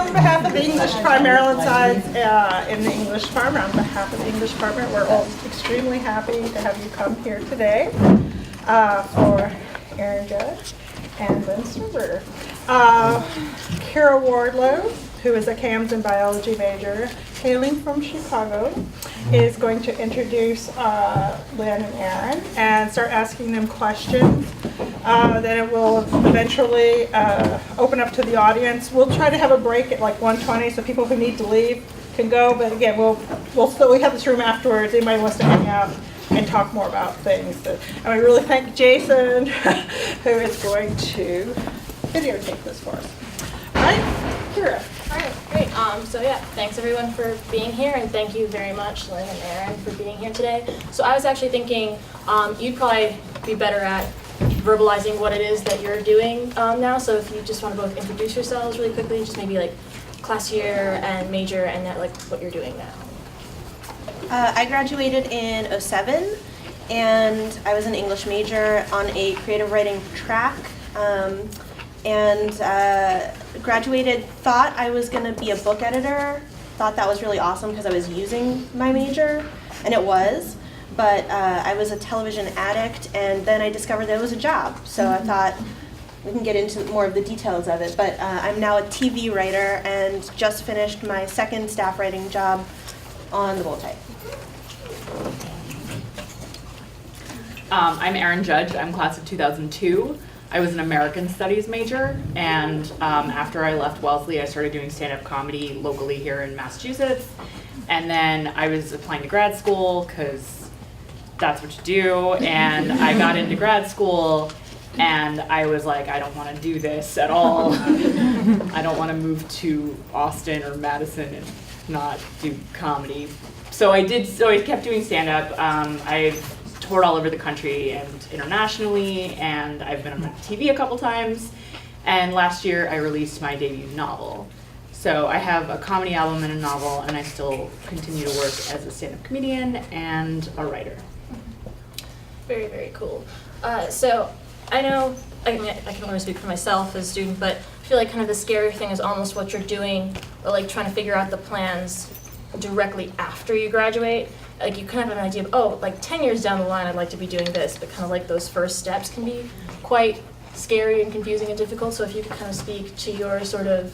on behalf of the English Maryland side in the English Department, on behalf of the English Department, we're all extremely happy to have you come here today for Erin Judge and Lynn Sternberger. Kara Wardlow, who is a CAMS and biology major, hailing from Chicago, is going to introduce Lynn and Erin and start asking them questions. Then it will eventually open up to the audience. We'll try to have a break at like 1:20 so people who need to leave can go. But again, we have this room afterwards. Anybody wants to hang out and talk more about things. And I really thank Jason, who is going to videotape this for us. All right, Kira. All right, great. So yeah, thanks everyone for being here, and thank you very much, Lynn and Erin, for being here today. So I was actually thinking you'd probably be better at verbalizing what it is that you're doing now. So if you just want to both introduce yourselves really quickly, just maybe like class year and major, and then, like what you're doing now. I graduated in '07, and I was an English major on a creative writing track. Graduated, thought I was going to be a book editor, thought that was really awesome because I was using my major, and it was, but I was a television addict, and then I discovered that it was a job, so I thought we can get into more of the details of it, but I'm now a TV writer and just finished my second staff writing job on the Multi. I'm Erin Judge. I'm class of 2002. I was an American Studies major, and after I left Wellesley, I started doing stand-up comedy locally here in Massachusetts. And then I was applying to grad school because that's what you do. And I got into grad school, and I was like, I don't want to do this at all. I don't want to move to Austin or Madison and not do comedy. So I kept doing stand-up. I've toured all over the country and internationally, and I've been on TV a couple times, and last year I released my debut novel. So I have a comedy album and a novel, and I still continue to work as a stand-up comedian and a writer. Very, very cool. So I know, I can only speak for myself as a student, but I feel like kind of the scary thing is almost what you're doing, or like trying to figure out the plans directly after you graduate. Like you kind of have an idea of, oh, like 10 years down the line I'd like to be doing this, but kind of like those first steps can be quite scary and confusing and difficult. So if you could kind of speak to your sort of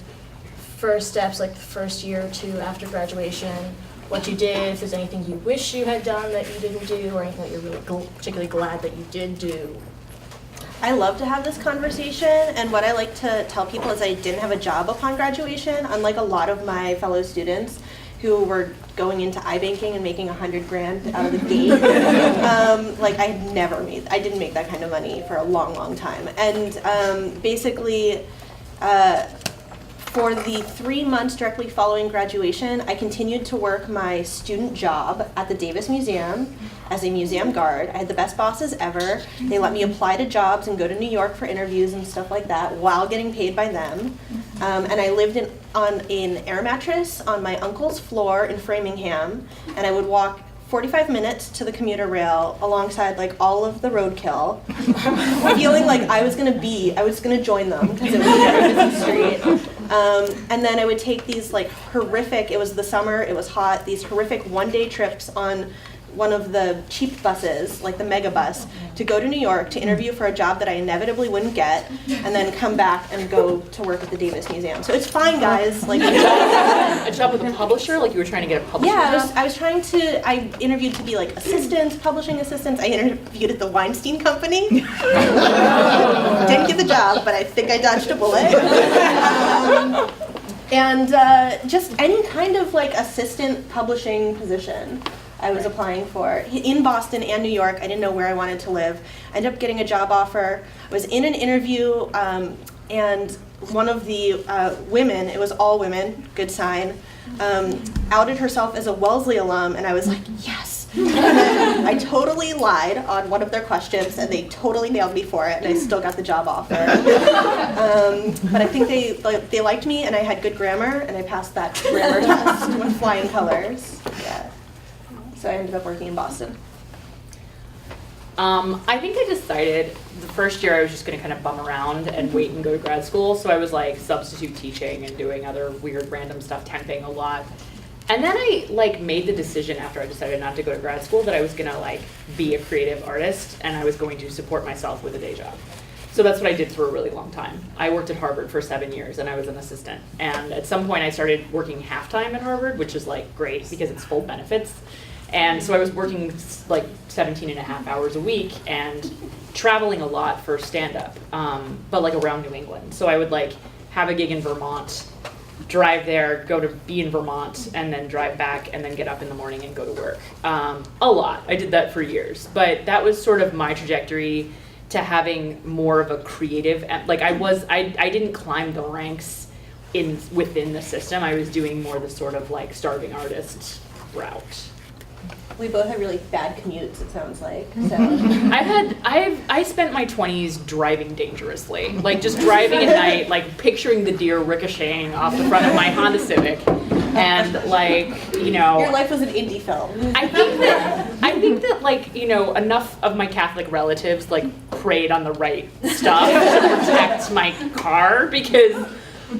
first steps, like the first year or two after graduation, what you did, if there's anything you wish you had done that you didn't do, or anything that you're really particularly glad that you did do. I love to have this conversation, and what I like to tell people is I didn't have a job upon graduation, unlike a lot of my fellow students who were going into iBanking and making $100,000 out of the gate. Like I didn't make that kind of money for a long, long time. And basically, for the 3 months directly following graduation, I continued to work my student job at the Davis Museum as a museum guard. I had the best bosses ever. They let me apply to jobs and go to New York for interviews and stuff like that while getting paid by them. And I lived on an air mattress on my uncle's floor in Framingham, and I would walk 45 minutes to the commuter rail alongside like all of the roadkill, feeling like I was gonna join them because it was a very busy street. And then I would take these like horrific, it was the summer, it was hot, these horrific one-day trips on one of the cheap buses, like the mega bus, to go to New York to interview for a job that I inevitably wouldn't get, and then come back and go to work at the Davis Museum. So it's fine, guys. Like a job with a publisher? Like you were trying to get a publisher job? I interviewed to be like publishing assistants. I interviewed at the Weinstein Company. Didn't get the job, but I think I dodged a bullet. And just any kind of like assistant publishing position I was applying for in Boston and New York. I didn't know where I wanted to live. I ended up getting a job offer. I was in an interview, and one of the women, it was all women, good sign, outed herself as a Wellesley alum, and I was like, yes. And then I totally lied on one of their questions, and they totally nailed me for it, and I still got the job offer. But I think they liked me, and I had good grammar, and I passed that grammar test with flying colors. Yeah. So I ended up working in Boston. I think I decided the first year I was just going to kind of bum around and wait and go to grad school. So I was like substitute teaching and doing other weird random stuff, temping a lot. And then I like made the decision after I decided not to go to grad school that I was gonna like be a creative artist and I was going to support myself with a day job. So that's what I did for a really long time. I worked at Harvard for 7 years and I was an assistant. And at some point I started working half-time at Harvard, which is like great because it's full benefits. And so I was working like 17 and a half hours a week and traveling a lot for stand-up, but like around New England. So I would like have a gig in Vermont, drive there, go to be in Vermont, and then drive back, and then get up in the morning and go to work. A lot. I did that for years. But that was sort of my trajectory to having more of a creative, like I didn't climb the ranks within the system. I was doing more the sort of like starving artist route. We both had really bad commutes, it sounds like. So I spent my 20s driving dangerously, like just driving at night, like picturing the deer ricocheting off the front of my Honda Civic, and like, you know. Your life was an indie film. I think that like, you know, enough of my Catholic relatives like preyed on the right stuff to protect my car, because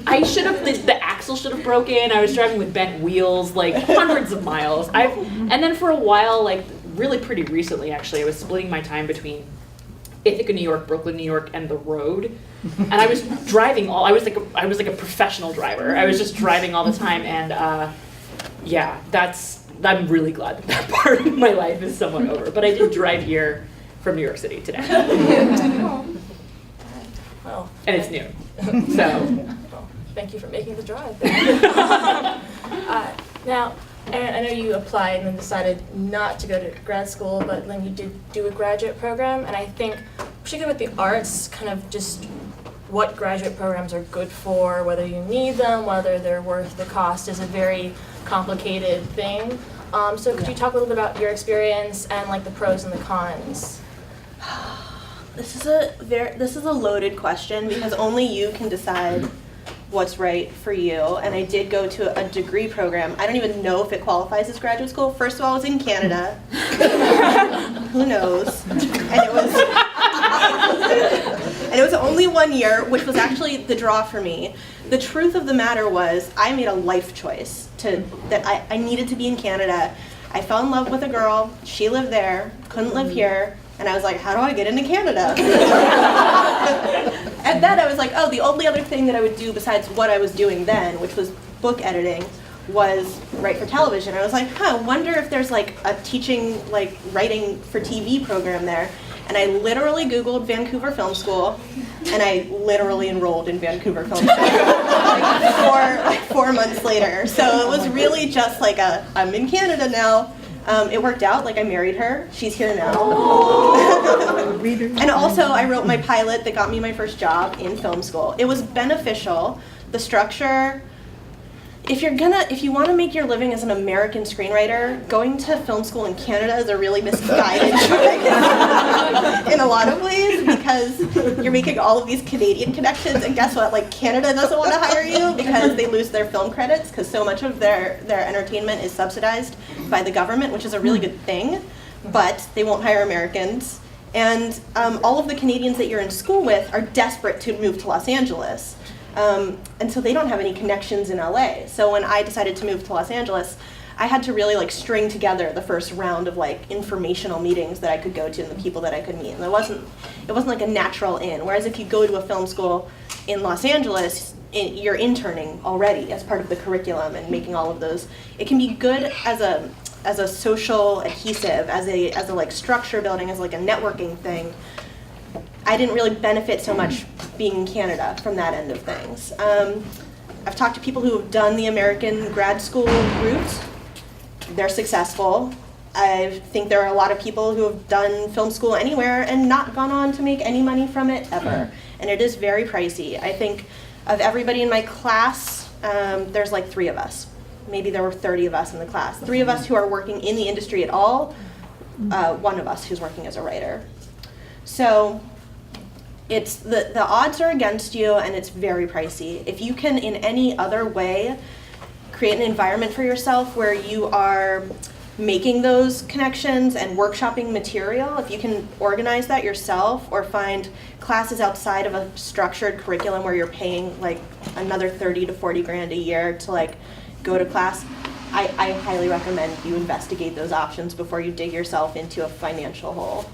I should have, the axle should have broken. I was driving with bent wheels, like hundreds of miles. And then for a while, like really pretty recently actually, I was splitting my time between Ithaca, New York, Brooklyn, New York, and the road. And I was driving I was like a professional driver. I was just driving all the time, and yeah, I'm really glad that part of my life is somewhat over. But I did drive here from New York City today. Well, and it's noon, so. Thank you for making the drive. Now, Erin, I know you applied and then decided not to go to grad school, but then you did do a graduate program, and I think, particularly with the arts, kind of just what graduate programs are good for, whether you need them, whether they're worth the cost, is a very complicated thing. So could you talk a little bit about your experience and like the pros and the cons? This is a loaded question because only you can decide what's right for you. And I did go to a degree program. I don't even know if it qualifies as graduate school. First of all, I was in Canada. Who knows? And it was only 1 year, which was actually the draw for me. The truth of the matter was I made a life choice that I needed to be in Canada. I fell in love with a girl. She lived there, couldn't live here. And I was like, how do I get into Canada? And then I was like, oh, the only other thing that I would do besides what I was doing then, which was book editing, was write for television. I was like, wonder if there's like a teaching, like writing for TV program there. And I literally Googled Vancouver Film School, and I literally enrolled in Vancouver Film School like 4 months later. So it was really just like I'm in Canada now. It worked out, like I married her. She's here now. And also I wrote my pilot that got me my first job in film school. It was beneficial. The structure, if you want to make your living as an American screenwriter, going to film school in Canada is a really misguided choice in a lot of ways, because you're making all of these Canadian connections, and guess what? Like, Canada doesn't want to hire you because they lose their film credits, because so much of their entertainment is subsidized by the government, which is a really good thing, but they won't hire Americans. And all of the Canadians that you're in school with are desperate to move to Los Angeles. And so they don't have any connections in LA. So when I decided to move to Los Angeles, I had to really like string together the first round of like informational meetings that I could go to and the people that I could meet. And it wasn't like a natural in. Whereas if you go to a film school in Los Angeles, you're interning already as part of the curriculum and making all of those. It can be good as a social adhesive, as a like structure building, as like a networking thing. I didn't really benefit so much being in Canada from that end of things. I've talked to people who have done the American grad school route. They're successful. I think there are a lot of people who have done film school anywhere and not gone on to make any money from it ever. And it is very pricey. I think of everybody in my class, there's like 3 of us. Maybe there were 30 of us in the class. 3 of us who are working in the industry at all, 1 of us who's working as a writer. So it's the odds are against you, and it's very pricey. If you can in any other way create an environment for yourself where you are making those connections and workshopping material, if you can organize that yourself or find classes outside of a structured curriculum where you're paying like another 30 to 40 grand a year to like go to class, I highly recommend you investigate those options before you dig yourself into a financial hole.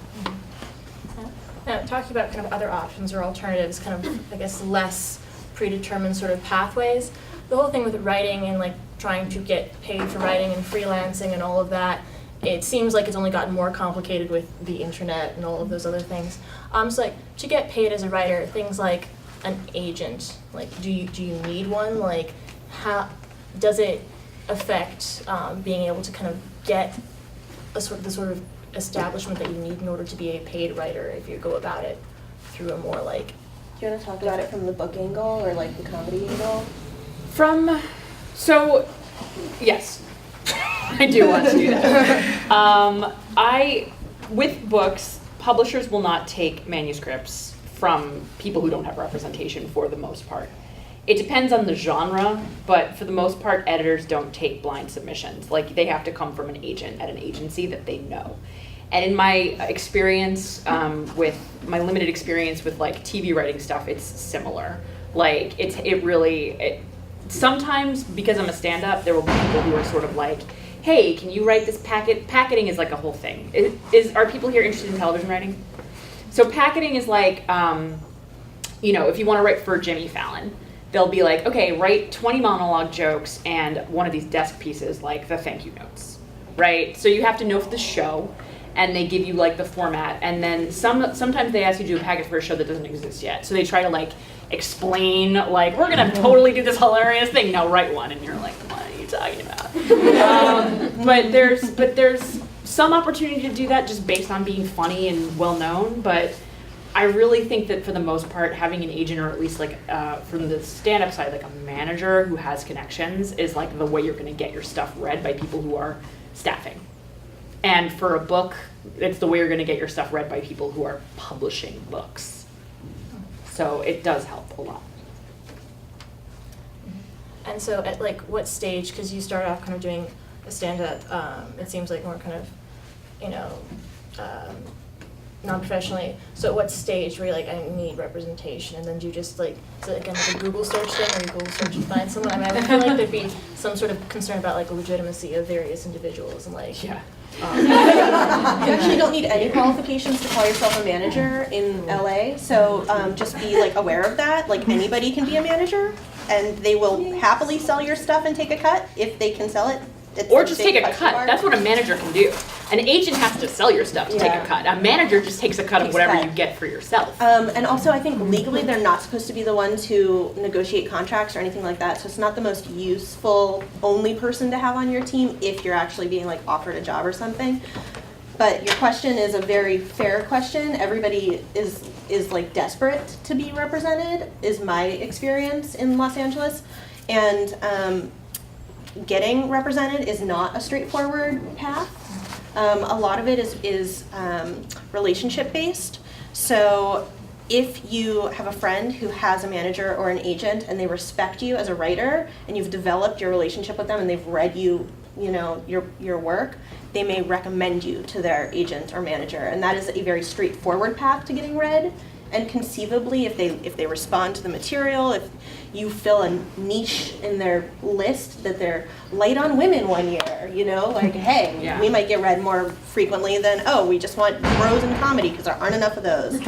Now, talking about kind of other options or alternatives, kind of, I guess, less predetermined sort of pathways, the whole thing with writing and like trying to get paid for writing and freelancing and all of that, it seems like it's only gotten more complicated with the internet and all of those other things. So like, to get paid as a writer, things like an agent, like do you need one? Like, how does it affect being able to kind of get the sort of establishment that you need in order to be a paid writer if you go about it through a more like... Do you want to talk about it from the book angle or like the comedy angle? Yes, I do want to do that. With books, publishers will not take manuscripts from people who don't have representation for the most part. It depends on the genre, but for the most part, editors don't take blind submissions. Like, they have to come from an agent at an agency that they know. And in my experience, with my limited experience with like TV writing stuff, it's similar. Like, sometimes because I'm a stand-up, there will be people who are sort of like, hey, can you write this packet? Packeting is like a whole thing. Are people here interested in television writing? So packeting is like, if you want to write for Jimmy Fallon, they'll be like, okay, write 20 monologue jokes and one of these desk pieces, like the thank you notes, right? So you have to know for the show, and they give you like the format, and then sometimes they ask you to do a packet for a show that doesn't exist yet. So they try to like explain, like, we're gonna totally do this hilarious thing, now write one, and you're like, what are you talking about? But there's some opportunity to do that just based on being funny and well known, but I really think that for the most part, having an agent, or at least like from the stand-up side, like a manager who has connections, is like the way you're going to get your stuff read by people who are staffing. And for a book, it's the way you're going to get your stuff read by people who are publishing books. So it does help a lot. And so at like what stage, because you started off kind of doing a stand-up, it seems like more kind of, non-professionally, so at what stage were you like, I need representation, and then do you just like, is it again like a Google search thing, or you Google search and find someone? I mean, I feel like there'd be some sort of concern about like the legitimacy of various individuals and like... Yeah. You actually don't need any qualifications to call yourself a manager in LA, so just be like aware of that. Like, anybody can be a manager, and they will happily sell your stuff and take a cut if they can sell it. Or just take a cut. That's what a manager can do. An agent has to sell your stuff to take a cut. A manager just takes a cut of whatever you get for yourself. And also, I think legally they're not supposed to be the ones who negotiate contracts or anything like that. So it's not the most useful only person to have on your team if you're actually being like offered a job or something. But your question is a very fair question. Everybody is like desperate to be represented, is my experience in Los Angeles. And getting represented is not a straightforward path. A lot of it is relationship based. So if you have a friend who has a manager or an agent and they respect you as a writer and you've developed your relationship with them and they've read your work, they may recommend you to their agent or manager, and that is a very straightforward path to getting read. And conceivably, if they respond to the material, if you fill a niche in their list that they're light on women one year, like, hey, we might get read more frequently than, we just want bros in comedy because there aren't enough of those.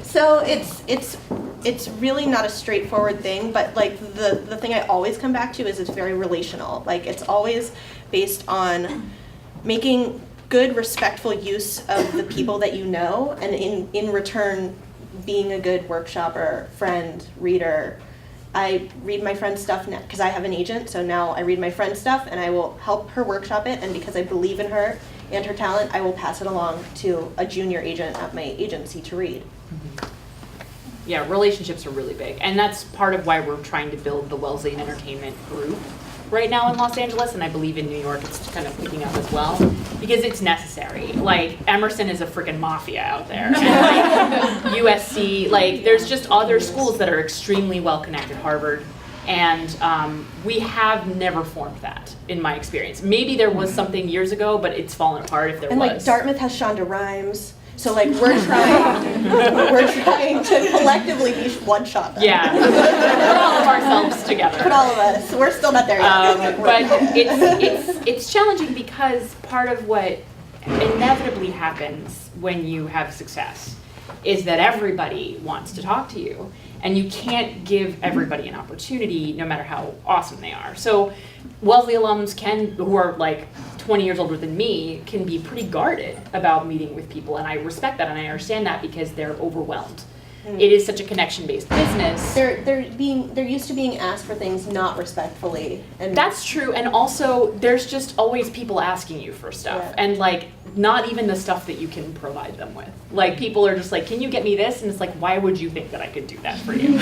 So it's really not a straightforward thing, but like the thing I always come back to is it's very relational. Like, it's always based on making good, respectful use of the people that you know, and in return, being a good workshopper, friend, reader. I read my friend's stuff now because I have an agent, so now I read my friend's stuff and I will help her workshop it, and because I believe in her and her talent, I will pass it along to a junior agent at my agency to read. Yeah, relationships are really big, and that's part of why we're trying to build the Wellesian Entertainment group right now in Los Angeles, and I believe in New York it's kind of picking up as well, because it's necessary. Like, Emerson is a freaking mafia out there, and like USC, like there's just other schools that are extremely well connected. Harvard, And we have never formed that, in my experience. Maybe there was something years ago, but it's fallen apart if there And was. like Dartmouth has Shonda Rhimes, so like we're trying to collectively be one Shonda. Yeah, put all of ourselves together. Put all of us. We're still not there yet. But it's challenging because part of what inevitably happens when you have success is that everybody wants to talk to you, and you can't give everybody an opportunity no matter how awesome they are. So Wellesley alums who are like 20 years older than me, can be pretty guarded about meeting with people, and I respect that and I understand that because they're overwhelmed. It is such a connection-based business. They're used to being asked for things not respectfully, and That's true, and also there's just always people asking you for stuff, Yeah. and like not even the stuff that you can provide them with. Like people are just like, "Can you get me this?" And it's like, "Why would you think that I could do that for you?"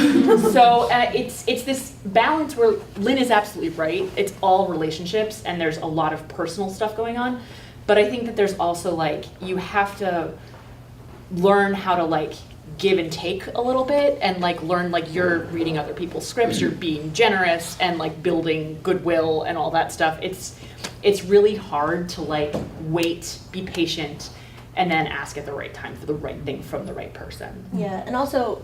So it's this balance where Lynn is absolutely right. It's all relationships, and there's a lot of personal stuff going on, but I think that there's also like you have to learn how to like give and take a little bit, and like learn like you're reading other people's scripts, you're being generous and like building goodwill and all that stuff. It's really hard to like wait, be patient, and then ask at the right time for the right thing from the right person. Yeah, and also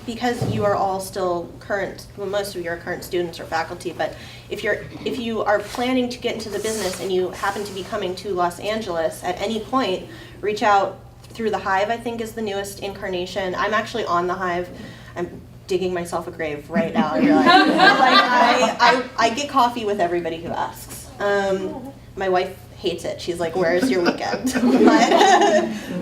because you are all still current, well, most of you are current students or faculty, but if you are planning to get into the business and you happen to be coming to Los Angeles at any point, reach out through the Hive. I think is the newest incarnation. I'm actually on the Hive. I'm digging myself a grave right now. You're like, I get coffee with everybody who asks. My wife hates it. She's like, "Where's your weekend?"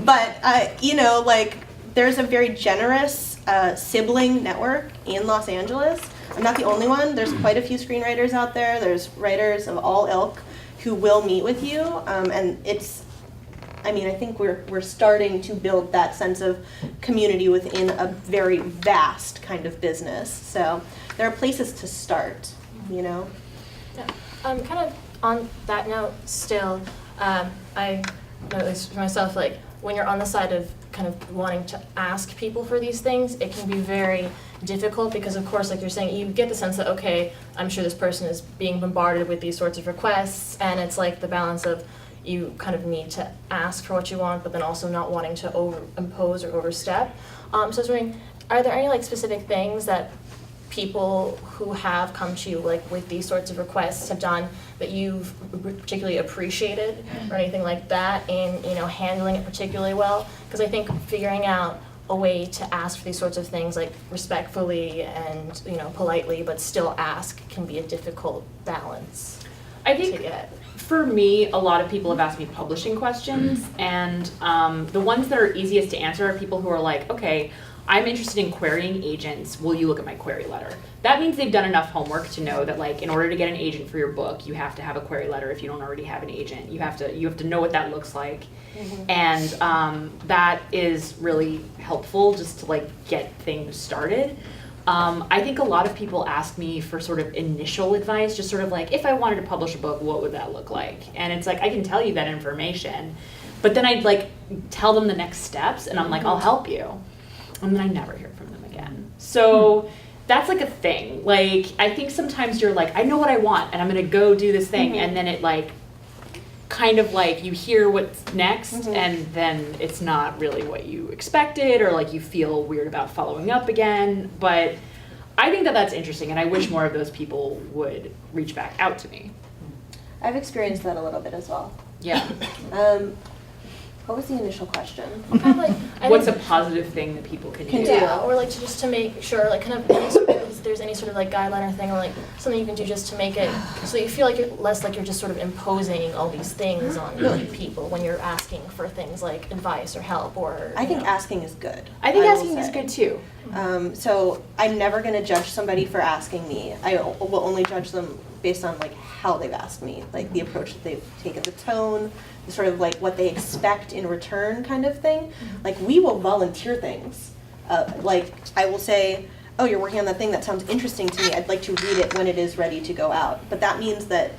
but you know, like there's a very generous sibling network in Los Angeles. I'm not the only one. There's quite a few screenwriters out there. There's writers of all ilk who will meet with you, and I think we're starting to build that sense of community within a very vast kind of business. So there are places to start, you know. Yeah. Kind of on that note still, I know at least for myself, like when you're on the side of kind of wanting to ask people for these things, it can be very difficult because of course, like you're saying, you get the sense that, okay, I'm sure this person is being bombarded with these sorts of requests, and it's like the balance of you kind of need to ask for what you want, but then also not wanting to impose or overstep. So I was wondering, are there any like specific things that people who have come to you like with these sorts of requests have done that you've particularly appreciated or anything like that in, you know, handling it particularly well? Because I think figuring out a way to ask for these sorts of things like respectfully and, you know, politely, but still ask can be a difficult balance I think to get. for me, a lot of people have asked me publishing questions, and the ones that are easiest to answer are people who are like, okay, I'm interested in querying agents, will you look at my query letter? That means they've done enough homework to know that like in order to get an agent for your book, you have to have a query letter if you don't already have an agent. You have to know what that looks like. Mm-hmm. And that is really helpful just to like get things started. I think a lot of people ask me for sort of initial advice, just sort of like, if I wanted to publish a book, what would that look like? And it's like, I can tell you that information, but then I'd like tell them the next steps, and I'm like, I'll help you. And then I never hear from them again. So that's like a thing. Like, I think sometimes you're like, I know what I want, and I'm gonna go do this thing, and then it like, kind of like you hear what's next, and then it's not really what you expected, or like you feel weird about following up again. But I think that that's interesting, and I wish more of those people would reach back out to me. I've experienced that a little bit as well. Yeah. What was the initial question? Kind of like, What's a positive thing that people can do? Yeah, or like just to make sure, like kind of any sort of, if there's any sort of like guideline or thing, or like something you can do just to make it so you feel like you're less like you're just sort of imposing all these things on people when you're asking for things like advice or help or. I think asking is good. I think will asking is say. good too. So I'm never going to judge somebody for asking me. I will only judge them based on like how they've asked me, like the approach that they've taken, the tone, the sort of like what they expect in return kind of thing. Like we will volunteer things. Like I will say, oh, you're working on that thing that sounds interesting to me. I'd like to read it when it is ready to go out. But that means that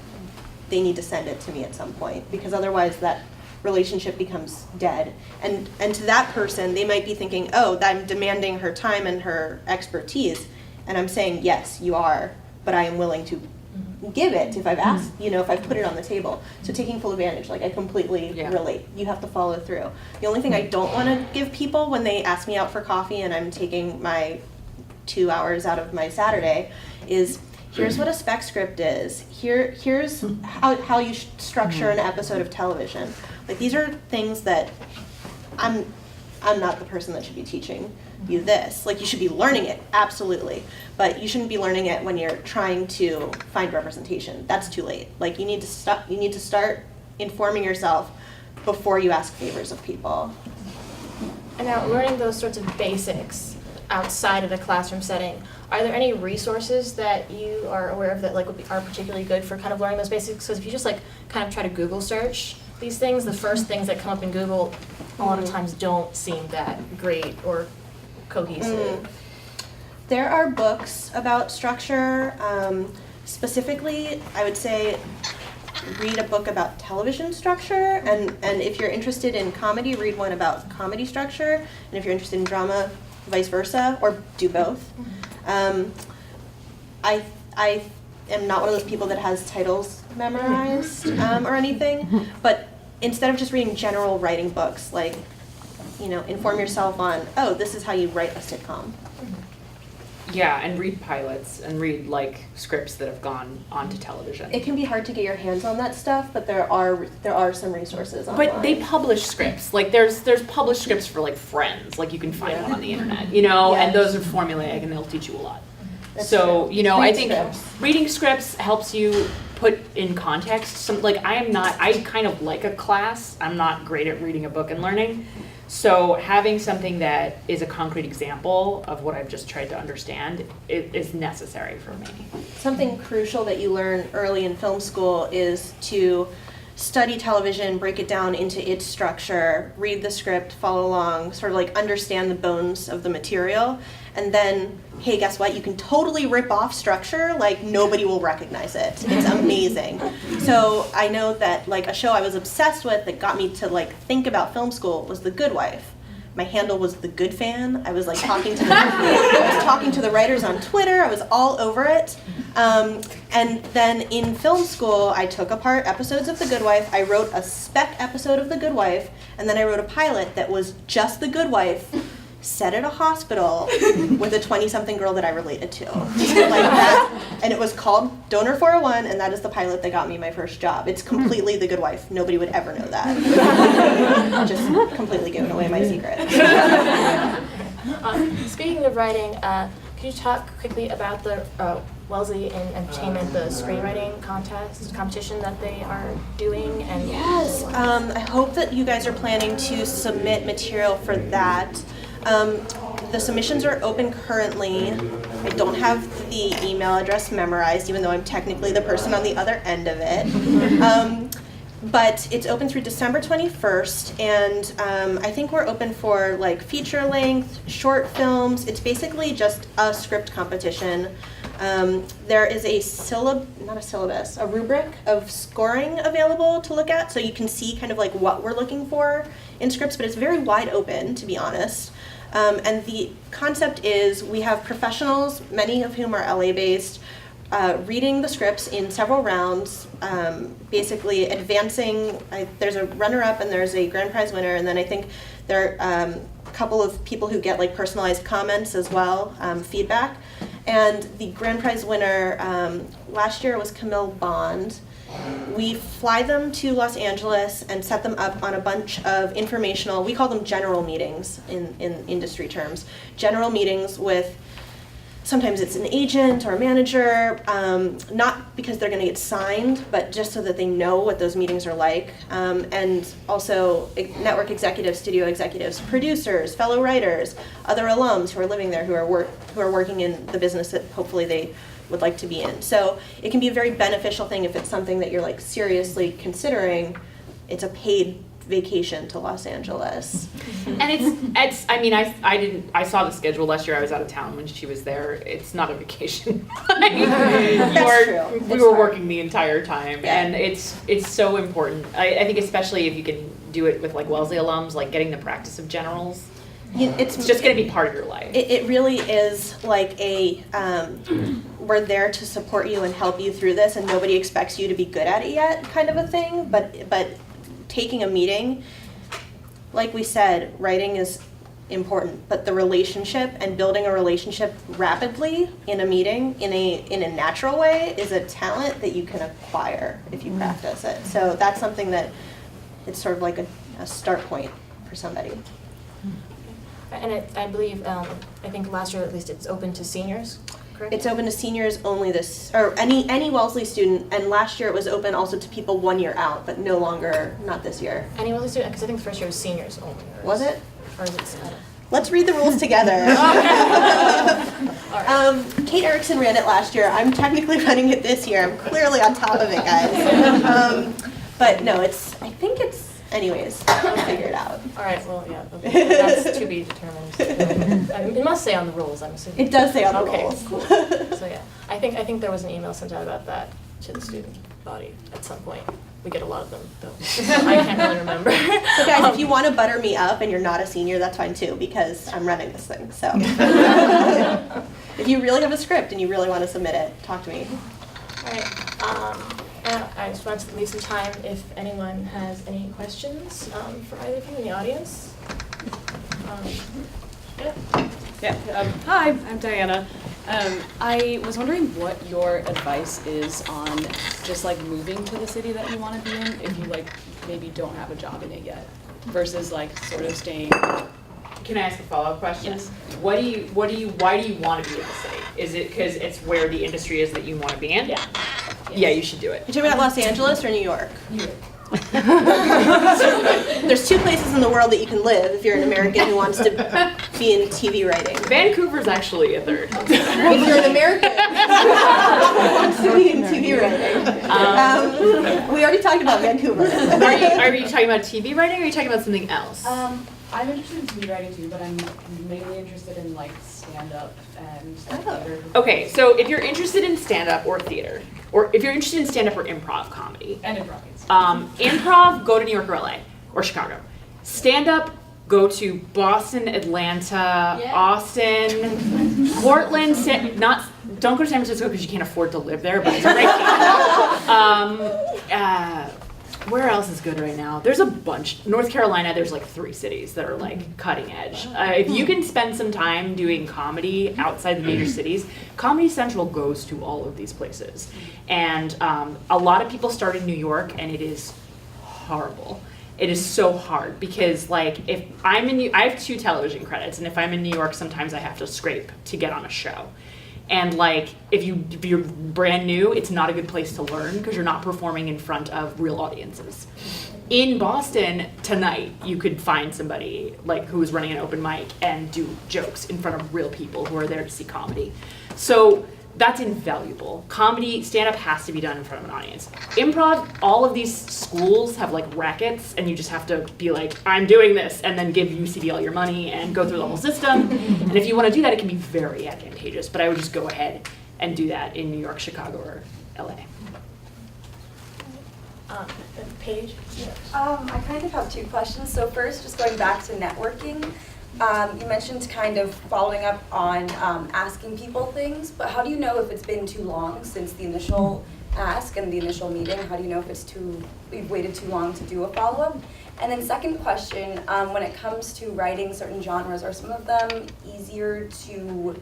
they need to send it to me at some point, because otherwise that relationship becomes dead. And to that person, they might be thinking, oh, I'm demanding her time and her expertise. And I'm saying, yes, you are, but I am willing to give it if I've asked, if I've put it on the table. So taking full advantage, like I completely relate. You have to follow through. The only thing I don't want to give people when they ask me out for coffee and I'm taking my 2 hours out of my Saturday is, here's what a spec script is. Here's how you structure an episode of television. Like, these are things that I'm not the person that should be teaching you this. Like, you should be learning it, absolutely. But you shouldn't be learning it when you're trying to find representation. That's too late. Like, you need to start informing yourself before you ask favors of people. And now, learning those sorts of basics outside of the classroom setting, are there any resources that you are aware of that are particularly good for kind of learning those basics? Because if you just kind of try to Google search these things, the first things that come up in Google a lot of times don't seem that great or cohesive. There are books about structure. Specifically, I would say read a book about television structure, and if you're interested in comedy, read one about comedy structure, and if you're interested in drama, vice versa, or do both. I am not one of those people that has titles memorized or anything, but instead of just reading general writing books, like, inform yourself on, this is how you write a sitcom. Yeah, and read pilots and read scripts that have gone onto television. It can be hard to get your hands on that stuff, but there are some resources online. But they publish scripts. There's published scripts for Friends. You can find one on the internet, and those are formulaic and they'll teach you a lot. That's so, true. I think reading scripts helps you put in context I kind of like a class. I'm not great at reading a book and learning. So having something that is a concrete example of what I've just tried to understand is necessary for me. Something crucial that you learn early in film school is to study television, break it down into its structure, read the script, follow along, sort of understand the bones of the material, and then, hey, guess what? You can totally rip off structure, nobody will recognize it. It's amazing. So I know that a show I was obsessed with that got me to think about film school was The Good Wife. My handle was The Good Fan. I was talking to the writers on Twitter. I was all over it. And then in film school, I took apart episodes of The Good Wife. I wrote a spec episode of The Good Wife, and then I wrote a pilot that was just The Good Wife, set at a hospital with a 20-something girl that I related to. That. And it was called Donor 401, and that is the pilot that got me my first job. It's completely The Good Wife. Nobody would ever know that. Just completely giving away my secret. Speaking of writing, can you talk quickly about the Wellesley Entertainment, the screenwriting competition that they are doing? And yes, I hope that you guys are planning to submit material for that. The submissions are open currently. I don't have the email address memorized, even though I'm technically the person on the other end of it. But it's open through December 21st, and I think we're open for feature length, short films. It's basically just a script competition. There is a rubric of scoring available to look at, so you can see kind of what we're looking for in scripts, but it's very wide open, to be honest. And the concept is we have professionals, many of whom are LA-based, reading the scripts in several rounds, basically advancing. There's a runner-up and there's a grand prize winner, and then I think there are a couple of people who get personalized comments as well, feedback. And the grand prize winner last year was Camille Bond. We fly them to Los Angeles and set them up on a bunch of informational, we call them general meetings in industry terms, general meetings with, sometimes it's an agent or a manager, not because they're going to get signed, but just so that they know what those meetings are like. And also network executives, studio executives, producers, fellow writers, other alums who are living there, who are working in the business that hopefully they would like to be in. So it can be a very beneficial thing if it's something that you're seriously considering. It's a paid vacation to Los Angeles. And I saw the schedule last year. I was out of town when she was there. It's not a vacation. That's true. We were working the entire time, and it's so important. I think especially if you can do it with Wellesley alums, getting the practice of generals It's just going to be part of your life. It really is like a, we're there to support you and help you through this, and nobody expects you to be good at it yet kind of a thing. But taking a meeting, like we said, writing is important, but the relationship and building a relationship rapidly in a meeting in a natural way is a talent that you can acquire if you practice it. So that's something that it's sort of like a start point for somebody. And I believe, I think last year at least it's open to seniors, correct? It's open to seniors only or any Wellesley student, and last year it was open also to people 1 year out, but no longer, not this year. Any Wellesley student, because I think the first year was seniors only. Was it? Or is it? Let's read the rules together. Kate Erickson ran it last year. I'm technically running it this year. I'm clearly on top of it, guys. But no, anyways, we'll figure it out. All right, well, yeah, okay. That's to be determined. It must say on the rules, I'm assuming. It does say on the okay, rules. Cool. So yeah, I think there was an email sent out about that to the student body at some point. We get a lot of them, though. I can't really remember. So guys, if you want to butter me up and you're not a senior, that's fine too, because I'm running this thing, so. If you really have a script and you really want to submit it, talk to me. All right. And I just wanted to leave some time if anyone has any questions for either of you in the audience. Hi, I'm Diana. I was wondering what your advice is on just like moving to the city that you want to be in if you like maybe don't have a job in it yet versus like sort of staying. Can I ask a follow-up question? Yes. Why do you want to be in the city? Is it because it's where the industry is that you want to be in? Yeah. Yeah, you should do it. You talking about Los Angeles or New York? New York. There's two places in the world that you can live if you're an American who wants to be in TV writing. Vancouver's actually a third. If you're an American who wants to be in TV writing. We already talked about Vancouver. Are you talking about TV writing or are you talking about something else? I'm interested in TV writing too, but I'm mainly interested in like stand-up and theater. Okay, so if you're interested in stand-up or theater, or if you're interested in stand-up or improv comedy, And improv. improv, go to New York or LA or Chicago. Stand-up, go to Boston, Atlanta, Austin, Portland. Don't go to San Francisco because you can't afford to live there, but it's great. Where else is good right now? There's a bunch. North Carolina, there's like 3 cities that are like cutting edge. If you can spend some time doing comedy outside the major cities, Comedy Central goes to all of these places. And a lot of people start in New York and it is horrible. It is so hard because like if I'm in I have 2 television credits, and if I'm in New York, sometimes I have to scrape to get on a show. And like, if you're brand new, it's not a good place to learn because you're not performing in front of real audiences. In Boston tonight, you could find somebody like who's running an open mic and do jokes in front of real people who are there to see comedy. So that's invaluable. Comedy, stand-up has to be done in front of an audience. Improv, all of these schools have like rackets, and you just have to be like, I'm doing this, and then give UCB all your money and go through the whole system. And if you want to do that, it can be very advantageous, but I would just go ahead and do that in New York, Chicago, or LA. Paige? I kind of have 2 questions. So first, just going back to networking, you mentioned kind of following up on asking people things, but how do you know if it's been too long since the initial ask and the initial meeting? How do you know if we've waited too long to do a follow-up? And then second question, when it comes to writing certain genres, are some of them easier to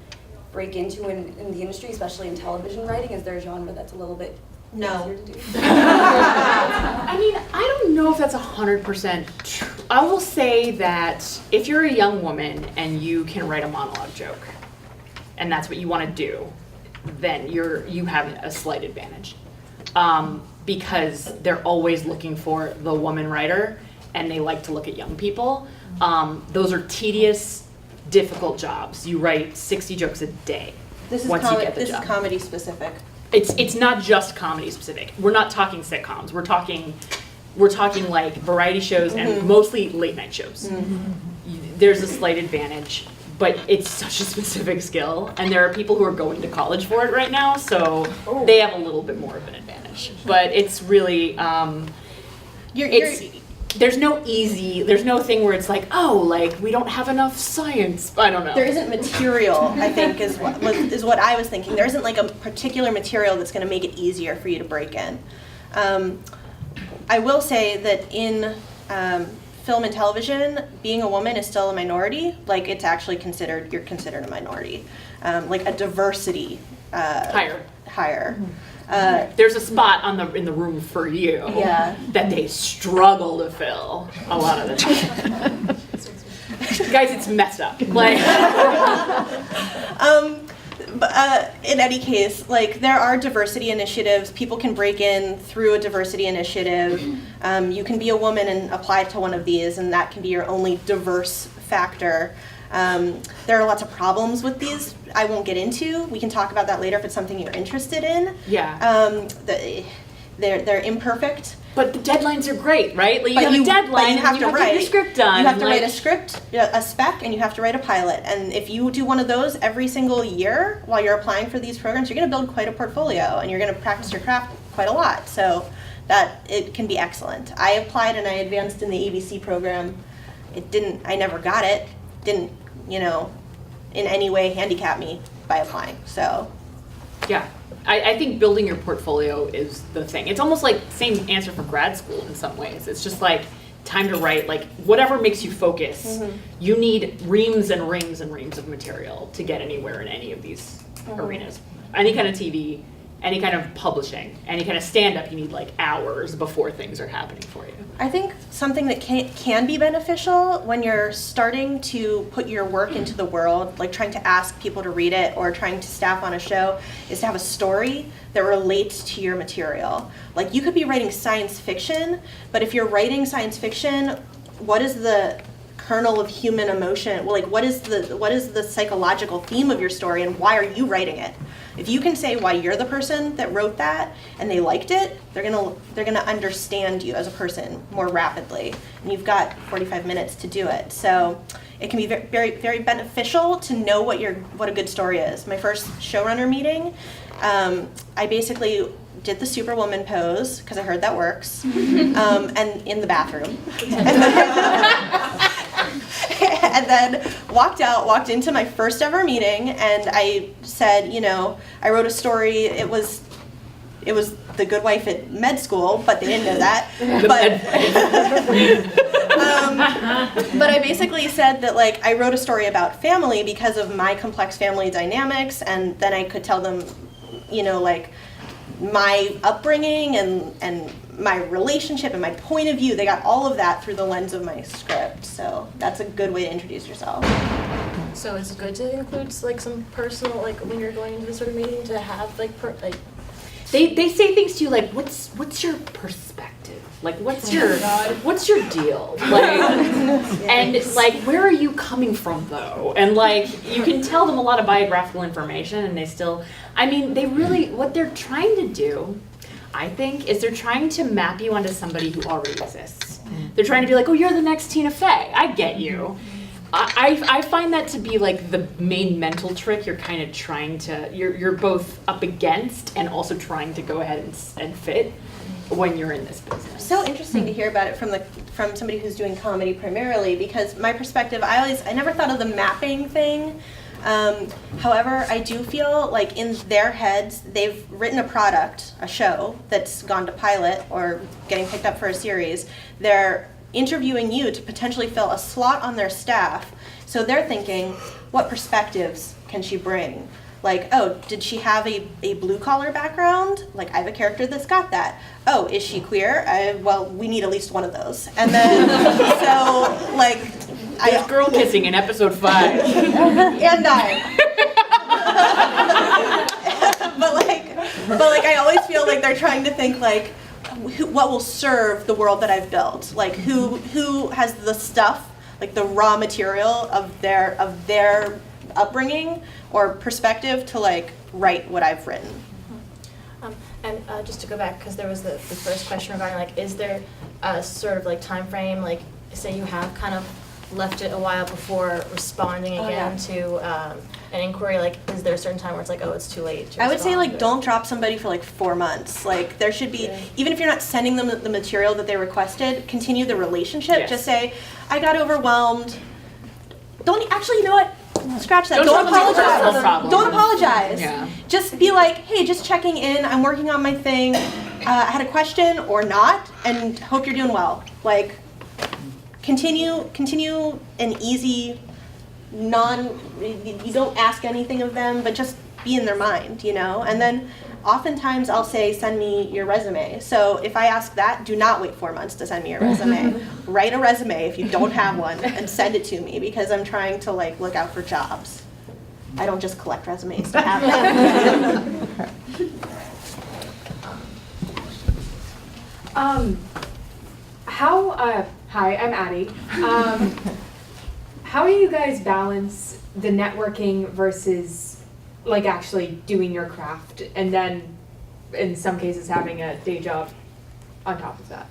break into in the industry, especially in television writing? Is there a genre that's a little bit No. easier to do? I mean, I don't know if that's 100% true. I will say that if you're a young woman and you can write a monologue joke, and that's what you want to do, then you have a slight advantage. Because they're always looking for the woman writer, and they like to look at young people. Those are tedious, difficult jobs. You write 60 jokes a day once you get the job. This is comedy specific. It's not just comedy specific. We're not talking sitcoms. We're talking like variety shows and mostly late night shows. There's a slight advantage, but it's such a specific skill, and there are people who are going to college for it right now, so they have a little bit more of an advantage. But it's really there's no thing where it's like, oh, like we don't have enough science. I don't know. There isn't material, I think, is what I was thinking. There isn't like a particular material that's going to make it easier for you to break in. I will say that in film and television, being a woman is still a minority. Like it's actually you're considered a minority. Like a diversity hire. There's a spot in the room for you that they struggle to fill a lot of the time. Guys, it's messed up. Like, in any case, like there are diversity initiatives. People can break in through a diversity initiative. You can be a woman and apply to one of these, and that can be your only diverse factor. There are lots of problems with these I won't get into. We can talk about that later if it's something you're interested in. Yeah. They're imperfect. But the deadlines are great, right? Like you have a deadline, you have to get your script done. You have to write a script, a spec, and you have to write a pilot. And if you do one of those every single year while you're applying for these programs, you're going to build quite a portfolio, and you're going to practice your craft quite a lot. So that it can be excellent. I applied and I advanced in the ABC program. I never got it. Didn't, in any way handicap me by applying. So yeah. I think building your portfolio is the thing. It's almost like same answer for grad school in some ways. It's just like time to write, like whatever makes you focus. Mm-hmm. You need reams and reams and reams of material to get anywhere in any of these arenas. Any kind of TV, any kind of publishing, any kind of stand-up, you need like hours before things are happening for you. I think something that can be beneficial when you're starting to put your work into the world, like trying to ask people to read it or trying to staff on a show, is to have a story that relates to your material. Like you could be writing science fiction, but if you're writing science fiction, what is the kernel of human emotion? Well, like what is the psychological theme of your story and why are you writing it? If you can say why you're the person that wrote that and they liked it, they're gonna understand you as a person more rapidly. And you've got 45 minutes to do it. So it can be very, very beneficial to know what a good story is. My first showrunner meeting, I basically did the Superwoman pose because I heard that works, and in the bathroom. And then walked into my first ever meeting, and I said, I wrote a story. It was The Good Wife at med school, but they didn't know that. But I basically said that like I wrote a story about family because of my complex family dynamics, and then I could tell them, like my upbringing and my relationship and my point of view. They got all of that through the lens of my script. So that's a good way to introduce yourself. So it's good to include like some personal, like when you're going into this sort of meeting, to have They say things to you like, what's your perspective? Like, what's your deal? Like, and like, where are you coming from though? And like, you can tell them a lot of biographical information, and they really, what they're trying to do, I think, is they're trying to map you onto somebody who already exists. They're trying to be like, oh, you're the next Tina Fey. I get you. I find that to be like the main mental trick. You're kind of trying to, you're both up against and also trying to go ahead and fit when you're in this business. So interesting to hear about it from somebody who's doing comedy primarily, because my perspective, I never thought of the mapping thing. However, I do feel like in their heads, they've written a product, a show that's gone to pilot or getting picked up for a series. They're interviewing you to potentially fill a slot on their staff. So they're thinking, what perspectives can she bring? Like, oh, did she have a blue-collar background? Like, I have a character that's got that. Oh, is she queer? Well, we need at least one of those. And then, so, like... There's girl kissing in episode 5. And 9. but I always feel like they're trying to think, like, what will serve the world that I've built? Like, who has the stuff, like the raw material of their upbringing or perspective to like write what I've written. And just to go back, because there was the first question regarding like, is there a sort of like time frame, like say you have kind of left it a while before responding again to an inquiry, like, is there a certain time where it's like, oh, it's too late to I would say respond, like or- don't drop somebody for like 4 months. Like there should be, even if you're not sending them the material that they requested, continue the relationship. Yes. Just say, I got overwhelmed. Don't actually, you know what? Scratch that. Don't Don't tell them it's a personal apologize. problem. Don't apologize. Yeah. Just be like, hey, just checking in. I'm working on my thing. I had a question or not, and hope you're doing well. Like, continue an easy, you don't ask anything of them, but just be in their mind, you know? And then oftentimes I'll say, send me your resume. So if I ask that, do not wait 4 months to send me your resume. Write a resume if you don't have one and send it to me, because I'm trying to like look out for jobs. I don't just collect resumes to have them. Hi, I'm Addie. How do you guys balance the networking versus like actually doing your craft, and then in some cases having a day job on top of that?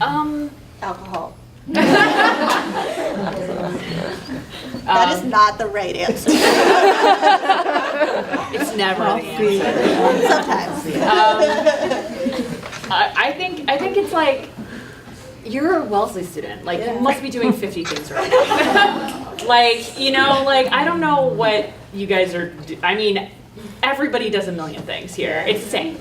Alcohol. That is not the right answer. It's never the answer. Sometimes. I think it's like, you're a Wellesley student. Like, you must be doing 50 things right now. Like, you know, like, I don't know what you guys are I mean, everybody does a million things here. It's the same.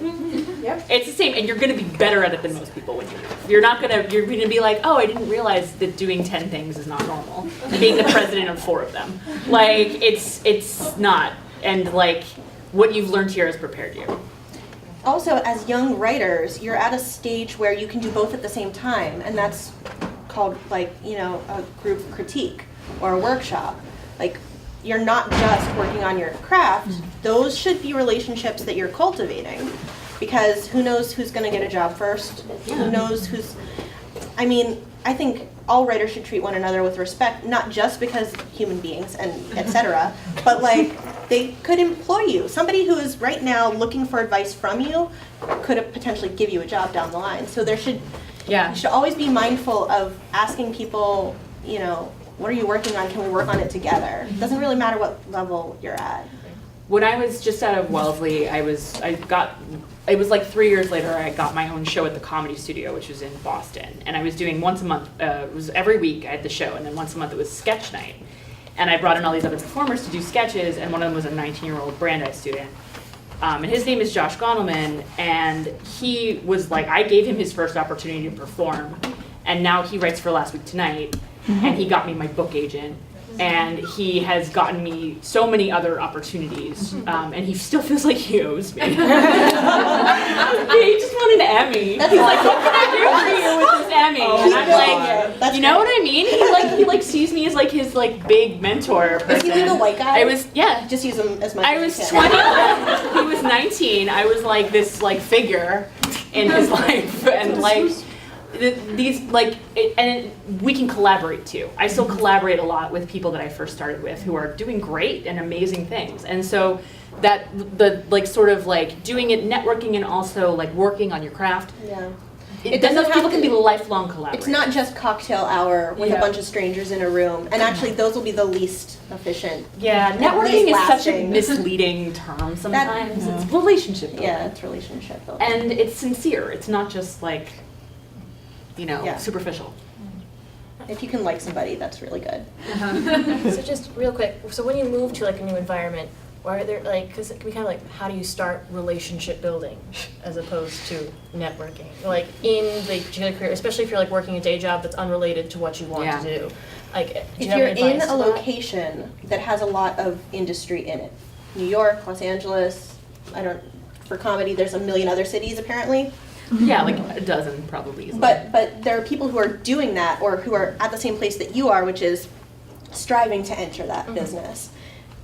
Yep. It's the same, and you're gonna be better at it than most people when you move. You're gonna be like, oh, I didn't realize that doing 10 things is not normal. Being the president of 4 of them. Like, it's not. And like, what you've learned here has prepared you. Also, as young writers, you're at a stage where you can do both at the same time, and that's called, like, you know, a group critique or a workshop. Like, you're not just working on your craft. Those should be relationships that you're cultivating, because who knows who's going to get a job first? Who knows who's... I mean, I think all writers should treat one another with respect, not just because human beings and etc., but like, they could employ you. Somebody who is right now looking for advice from you could potentially give you a job down the line. So there should, you should always be mindful of asking people, you know, what are you working on? Can we work on it together? It doesn't really matter what level you're at. When I was just out of Wellesley, it was like 3 years later, I got my own show at the Comedy Studio, which was in Boston. And I was doing once a month, it was every week I had the show, and then once a month it was sketch night. And I brought in all these other performers to do sketches, and one of them was a 19-year-old Brandeis student. And his name is Josh Gondelman, and he was like, I gave him his first opportunity to perform, and now he writes for Last Week Tonight, and he got me my book agent. And he has gotten me so many other opportunities, and he still feels like he owes me. He just won an Emmy. He's like, what can I do for you with this Emmy? And I'm like, you know what I mean? He like sees me as like his like big mentor person. Is he like a white guy? I was, yeah. Just use him as much I as was you can. 20, he was 19. I was like this like figure in his life, and like these like and we can collaborate too. I still collaborate a lot with people that I first started with who are doing great and amazing things, and so that the like sort of like doing it, networking, and also like working on your craft. Yeah. Then those people can be lifelong collaborators. It's not just cocktail hour with a bunch of strangers in a room, and actually those will be the least efficient. Yeah, networking is such a misleading term sometimes. It's relationship building. Yeah, it's relationship building. And it's sincere. It's not just like, you know, superficial. If you can like somebody, that's really good. So just real quick, so when you move to like a new environment, why are there like, because we kind of like, how do you start relationship building as opposed to networking? Like in the career, especially if you're like working a day job that's unrelated to what you want to do. Like, do If you have you're any in advice a to that? location that has a lot of industry in it, New York, Los Angeles, for comedy, there's a million other cities apparently. Yeah, like a dozen probably. Easily. But there are people who are doing that, or who are at the same place that you are, which is striving to enter that business.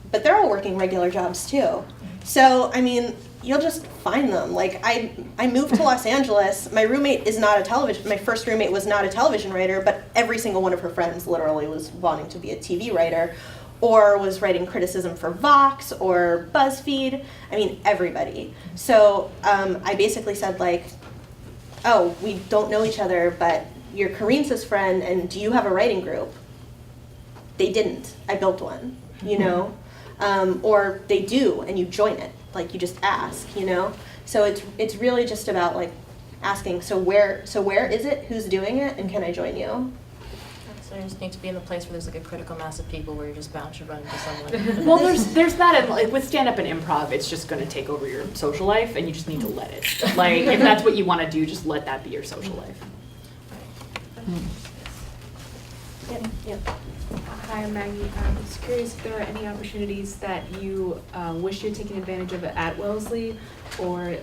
But they're all working regular jobs too. So, I mean, you'll just find them. Like, I moved to Los Angeles. My roommate is not my first roommate was not a television writer, but every single one of her friends literally was wanting to be a TV writer, or was writing criticism for Vox or BuzzFeed. I mean, everybody. So I basically said, like, oh, we don't know each other, but you're Karinsa's friend, and do you have a writing group? They didn't. I built one. you know? Or they do, and you join it, like you just ask, you know? So it's really just about like asking, so where is it, who's doing it, and can I join you? So you just need to be in the place where there's like a critical mass of people where you're just bound to run into someone. Well, there's that, and like with stand-up and improv, it's just going to take over your social life, and you just need to let it. Like, if that's what you want to do, just let that be your social life. Yep. Hi, I'm Maggie. I'm just curious if there are any opportunities that you wish you had taken advantage of at Wellesley, or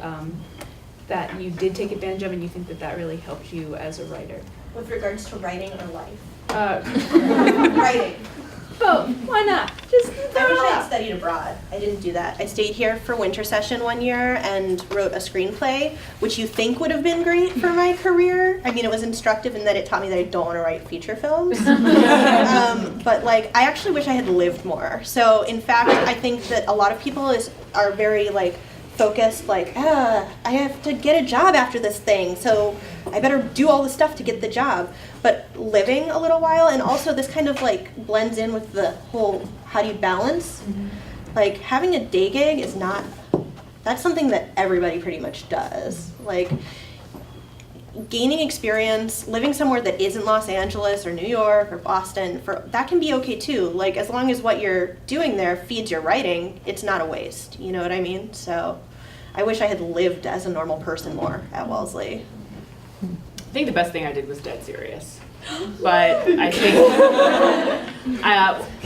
that you did take advantage of and you think that that really helped you as a writer. With regards to writing or life? Writing. Both. Why not? Just I throw wish it I had out. studied abroad. I didn't do that. I stayed here for winter session one year and wrote a screenplay, which you think would have been great for my career. I mean, it was instructive in that it taught me that I don't want to write feature films. But like, I actually wish I had lived more. So in fact, I think that a lot of people are very like focused, like, I have to get a job after this thing, so I better do all the stuff to get the job. But living a little while, and also this kind of like blends in with the whole, how do you balance? Like having a day gig is not, that's something that everybody pretty much does. Like gaining experience, living somewhere that isn't Los Angeles or New York or Boston, that can be okay too. Like as long as what you're doing there feeds your writing, it's not a waste. You know what I mean? So I wish I had lived as a normal person more at Wellesley. I think the best thing I did was dead serious. But I think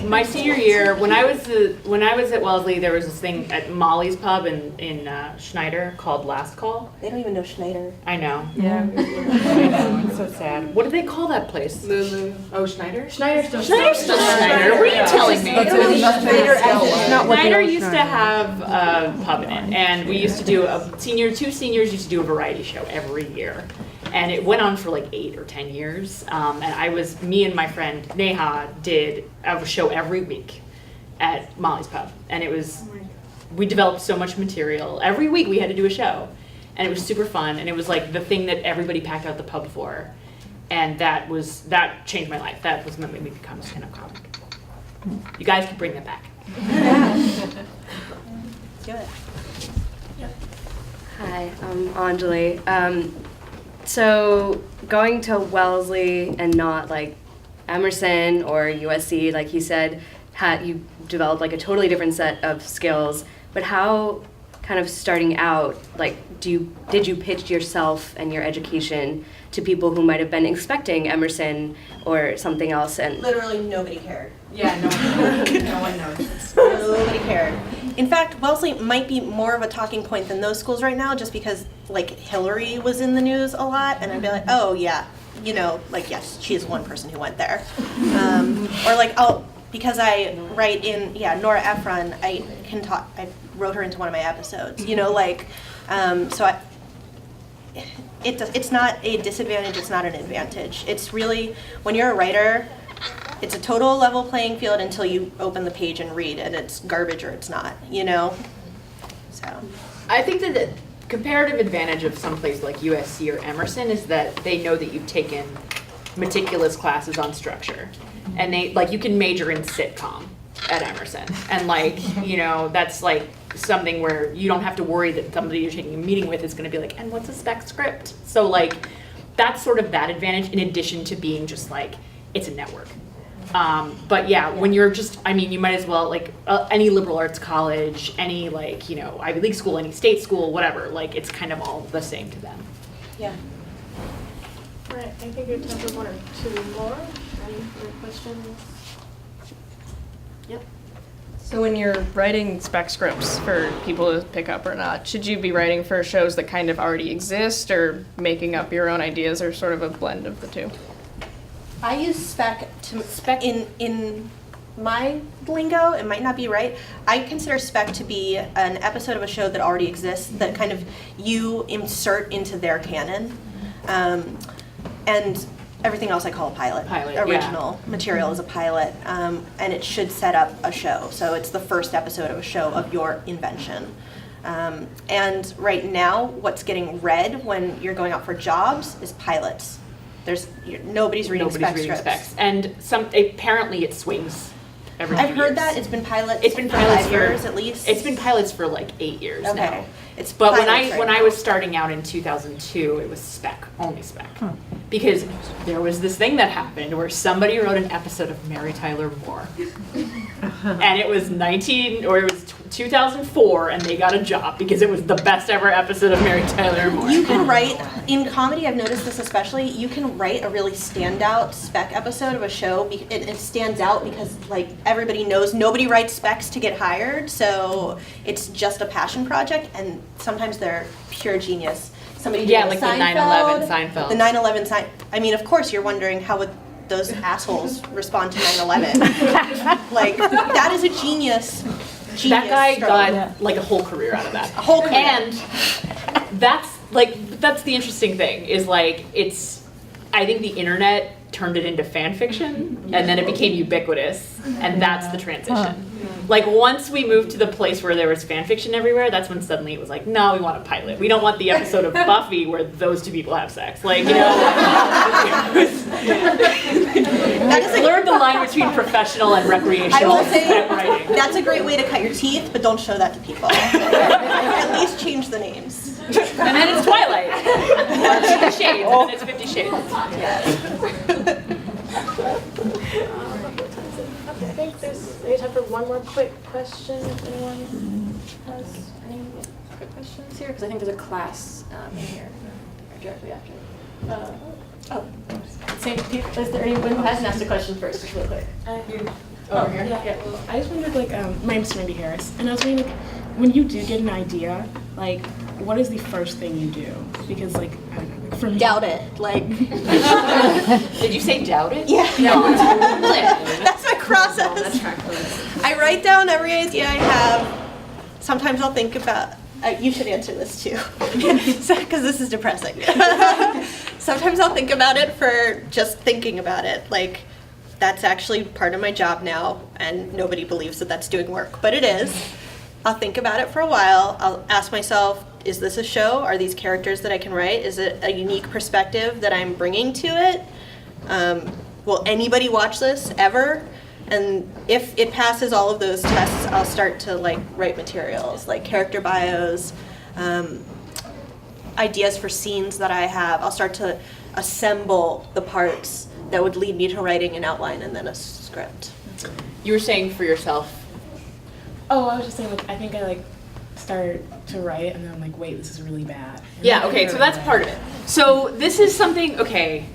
my senior year, when I was at Wellesley, there was this thing at Molly's Pub in Schneider called Last Call. They don't even know Schneider. I know. Yeah. I know. It's so sad. What do they call that place? Lulu. Oh, Schneider? Schneider's still Schneider's still Schneider. What are you telling me? Schneider used to have a pub in it, and we used to do two seniors used to do a variety show every year. And it went on for like 8 or 10 years. And me and my friend Neha did a show every week at Molly's Pub. And it was, we developed so much material. Every week we had to do a show. And it was super fun. And it was like the thing that everybody packed out the pub for. And that changed my life. That was what made me become a stand-up comic. You guys can bring that back. Let's do it. Hi, I'm Anjali. So going to Wellesley and not like Emerson or USC, like he said, you developed like a totally different set of skills. But how, kind of starting out, like did you pitch yourself and your education to people who might have been expecting Emerson or something else? And Literally nobody cared. Yeah, no one knows. Nobody cared. In fact, Wellesley might be more of a talking point than those schools right now, just because like Hillary was in the news a lot, and I'd be like, oh yeah, you know, like yes, she is one person who went there. Or like, because I write in, Nora Ephron, I can talk, I wrote her into one of my episodes, you know, like, it's not a disadvantage, it's not an advantage. It's really, when you're a writer, it's a total level playing field until you open the page and read, and it's garbage or it's not, you know? So. I think that the comparative advantage of some place like USC or Emerson is that they know that you've taken meticulous classes on structure. And you can major in sitcom at Emerson. And that's like something where you don't have to worry that somebody you're taking a meeting with is gonna be like, and what's a spec script? So that's sort of that advantage in addition to being just like, it's a network. But yeah, when you're just, you might as well, any liberal arts college, any Ivy League school, any state school, whatever, it's kind of all the same to them. Yeah. All right, I think we have time for one or two more. Any other questions? Yep. So when you're writing spec scripts for people to pick up or not, should you be writing for shows that kind of already exist, or making up your own ideas, or sort of a blend of the two? I use spec in my lingo, it might not be right. I consider spec to be an episode of a show that already exists that kind of you insert into their canon. And everything else I call a pilot. Original material is a pilot, and it should set up a show. So it's the first episode of a show of your invention. And right now, what's getting read when you're going out for jobs is pilots. Nobody's reading spec scripts. And apparently it swings. every few I've heard years. that it's been pilots. It's been for pilots 5 for- years at least. It's been pilots for like 8 years now. Okay. It's But when pilots I right when I now. was starting out in 2002, it was Spec, only Spec, because there was this thing that happened where somebody wrote an episode of Mary Tyler Moore, and it was 2004, and they got a job because it was the best ever episode of Mary Tyler Moore. You can write, in comedy, I've noticed this especially, you can write a really standout Spec episode of a show. It stands out because, like, everybody knows nobody writes specs to get hired, so it's just a passion project, and sometimes they're pure genius. Somebody did Yeah, a like the Seinfeld, 9/11 Seinfeld. The 9/11 I mean, of course, you're wondering how would those assholes respond to 9/11. Like, that is a genius. That guy stroke. got like a whole career out of that. A whole career. And that's the interesting thing is like I think the internet turned it into fan fiction and then it became ubiquitous and that's the transition. Like once we moved to the place where there was fan fiction everywhere, that's when suddenly it was like, no, we want a pilot. We don't want the episode of Buffy where those two people have sex. Like, you know, learn the line between professional and I recreational will say, writing. that's a great way to cut your teeth, but don't show that to people. At least change the names. And then it's Twilight. Or 50 Shades, and then it's 50 Shades. I think there's maybe time for one more quick question if anyone has any quick questions here, because I think there's a class in here directly after. Same people. Is there anyone who hasn't asked a question first, just real quick? Over here. Yeah. I just wondered, like, my name's Randy Harris, and I was wondering, like, when you do get an idea, like, what is the first thing you do? Because, like, I don't know, for me, Doubt it. Like, Did you say doubt it? yeah. No. That's my process. I write down every idea I have. Sometimes I'll think about. You should answer this too, because this is depressing. Sometimes I'll think about it for just thinking about it. Like, that's actually part of my job now, and nobody believes that that's doing work, but it is. I'll think about it for a while. I'll ask myself, is this a show? Are these characters that I can write? Is it a unique perspective that I'm bringing to it? Will anybody watch this ever? And if it passes all of those tests, I'll start to like write materials, like character bios, ideas for scenes that I have. I'll start to assemble the parts that would lead me to writing an outline and then a script. You were saying for yourself. oh, I was just saying, like, I think I, like, start to write, and then I'm like, wait, this is really bad. And Yeah, then I okay, go so that's away. part of it. So this is something, okay,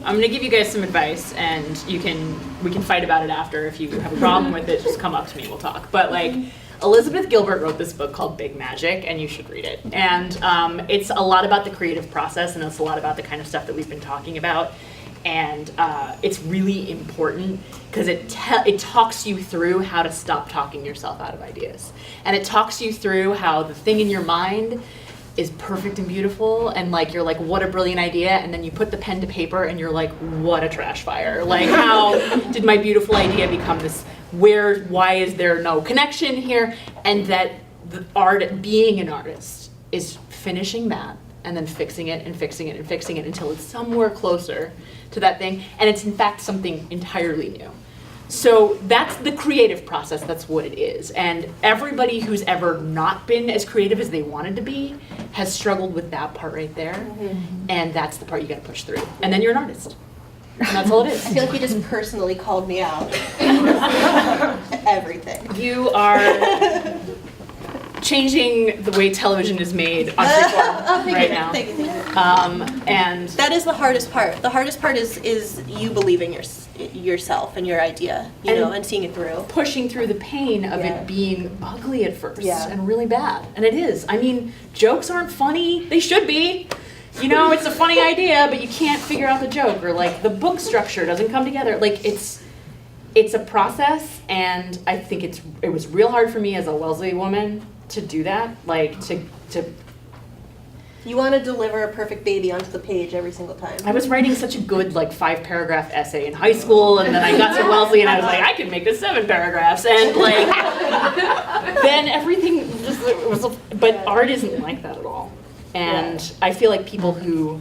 I'm gonna give you guys some advice and we can fight about it after. If you have a problem with it, just come up to me, we'll talk. But like, Elizabeth Gilbert wrote this book called Big Magic, and you should read it. And it's a lot about the creative process, and it's a lot about the kind of stuff that we've been talking about. And it's really important because it talks you through how to stop talking yourself out of ideas. And it talks you through how the thing in your mind is perfect and beautiful, and like you're like, what a brilliant idea, and then you put the pen to paper and you're like, what a trash fire. Like, how did my beautiful idea become this, why is there no connection here? And that the art, being an artist, is finishing that and then fixing it and fixing it and fixing it until it's somewhere closer to that thing, and it's in fact something entirely new. So that's the creative process, that's what it is. And everybody who's ever not been as creative as they wanted to be has struggled with that part right there. Mm-hmm. And that's the part you gotta push through. And then you're an artist. And that's all it is. I feel like you just personally called me out. Everything. You are changing the way television is made on freeform right now. Thank you. And That is the hardest part. The hardest part is you believing yourself and your idea, and seeing it through. pushing through the pain of Yeah. it being ugly at first Yeah. and really bad. And it is. I mean, jokes aren't funny. They should be. You know, it's a funny idea, but you can't figure out the joke, or like the book structure doesn't come together. Like it's a process, and I think it was real hard for me as a Wellesley woman to do that. Like to You want to deliver a perfect baby onto the page every single time. I was writing such a good like 5-paragraph essay in high school, and then I got to Wellesley and I was like, I can make this 7 paragraphs, and like then everything just but art isn't like that at all. And I feel like people who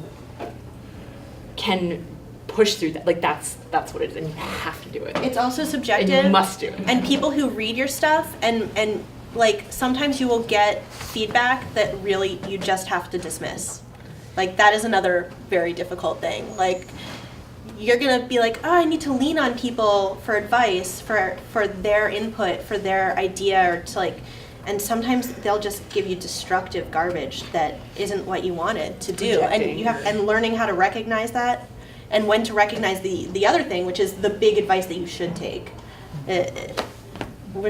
can push through that. Like that's what it is, and you have to do it. It's also And subjective. you must do it. And people who read your stuff and like sometimes you will get feedback that really you just have to dismiss. Like that is another very difficult thing. Like you're gonna be like, oh, I need to lean on people for advice, for their input, for their idea, or to like, and sometimes they'll just give you destructive garbage that isn't what you wanted to do. And you have and learning how to recognize that, and when to recognize the other thing, which is the big advice that you should take. We're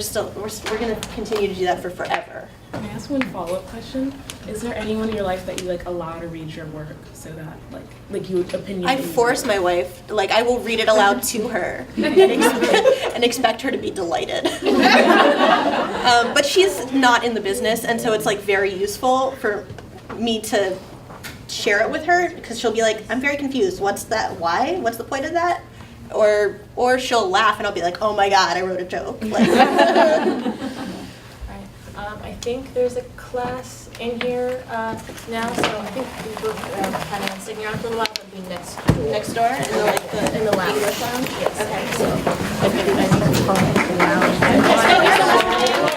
gonna continue to do that for forever. Can I ask one follow-up question? Is there anyone in your life that you like allow to read your work so that like you opinion? I force my wife, like I will read it aloud to her and expect her to be delighted. But she's not in the business, and so it's like very useful for me to share it with her because she'll be like, I'm very confused. What's that? Why? What's the point of that? Or she'll laugh and I'll be like, oh my god, I wrote a joke. Like, I think there's a class in here now, so I think we were planning on sticking around for a little while, but it'll be next door in the lab. English lounge. Yes. Okay. So I think I need to call it lounge.